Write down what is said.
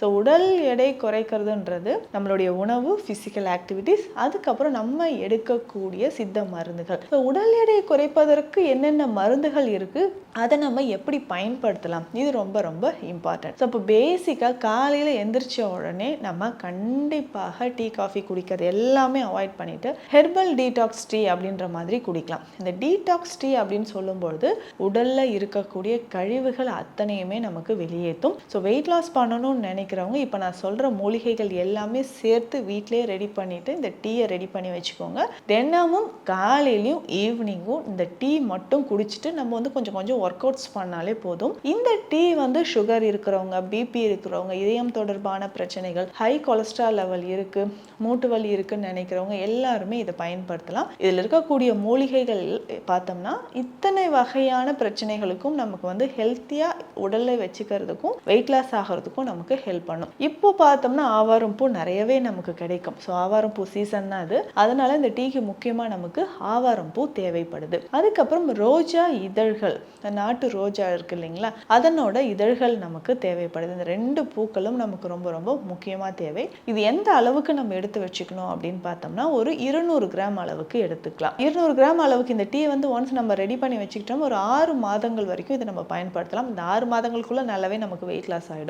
So உடல் எடை குறைக்கிறதுன்றது நம்மளுடைய உணவு, ஃபிசிக்கல் ஆக்டிவிட்டிஸ், அதுக்கப்புறம் நம்ம எடுக்கக்கூடிய சித்த மருந்துகள். ஸோ உடல் எடை குறைப்பதற்கு என்னென்ன மருந்துகள் இருக்கு, அதை நம்ம எப்படி பயன்படுத்தலாம், இது ரொம்ப ரொம்ப இம்பார்ட்டன்ட். ஸோ இப்போ பேசிக்காக காலையில் எந்திரிச்ச உடனே நம்ம கண்டிப்பாக டீ காஃபி குடிக்கிறது எல்லாமே அவாய்ட் பண்ணிட்டு ஹெர்பல் டீடாக்ஸ் டீ அப்படின்ற மாதிரி குடிக்கலாம். இந்த டீடாக்ஸ் டீ அப்படின்னு சொல்லும்பொழுது உடல்ல இருக்கக்கூடிய கழிவுகள் அத்தனையுமே நமக்கு வெளியேற்றும். ஸோ வெயிட் லாஸ் பண்ணணும்னு நினைக்கிறவங்க இப்போ நான் சொல்ற மூலிகைகள் எல்லாமே சேர்த்து வீட்டிலே ரெடி பண்ணிட்டு இந்த டீயை ரெடி பண்ணி வச்சுக்கோங்க. தினமும் காலையிலையும் ஈவினிங்கும் இந்த டீ மட்டும் குடிச்சிட்டு நம்ம வந்து கொஞ்சம் கொஞ்சம் ஒர்க் அவுட்ஸ் பண்ணாலே போதும். இந்த டீ வந்து சுகர் இருக்கிறவங்க, பிபி இருக்கிறவங்க, இதயம் தொடர்பான பிரச்சனைகள், ஹை கொலஸ்ட்ரால் லெவல் இருக்கு, மூட்டு வலி இருக்குன்னு நினைக்கிறவங்க எல்லாருமே இதை பயன்படுத்தலாம். இதில் இருக்கக்கூடிய மூலிகைகள் பார்த்தோம்னா இத்தனை வகையான பிரச்சனைகளுக்கும் நமக்கு வந்து ஹெல்த்தியாக உடலை வச்சுக்கிறதுக்கும் வெயிட் லாஸ் ஆகிறதுக்கும் நமக்கு ஹெல்ப் பண்ணும். இப்போ பார்த்தோம்னா ஆவாரம் பூ நிறையவே நமக்கு கிடைக்கும். ஸோ ஆவாரம் பூ சீசன் தான் அது. அதனால இந்த டீக்கு முக்கியமாக நமக்கு ஆவாரம் பூ தேவைப்படுது. அதுக்கப்புறம் ரோஜா இதழ்கள், நாட்டு ரோஜா இருக்கு இல்லைங்களா, அதனோட இதழ்கள் நமக்கு தேவைப்படுது. இந்த 2 பூக்களும் நமக்கு ரொம்ப ரொம்ப முக்கியமாக தேவை. இது எந்த அளவுக்கு நம்ம எடுத்து வச்சுக்கணும் அப்படின்னு பார்த்தோம்னா ஒரு 200 கிராம் அளவுக்கு எடுத்துக்கலாம். 200 கிராம் அளவுக்கு இந்த டீ வந்து ஒன்ஸ் நம்ம ரெடி பண்ணி வச்சுக்கிட்டோம் ஒரு 6 மாதங்கள் வரைக்கும் இதை நம்ம பயன்படுத்தலாம். இந்த 6 மாதங்களுக்குள்ள நல்லாவே நமக்கு வெயிட் லாஸ் ஆகிடும்.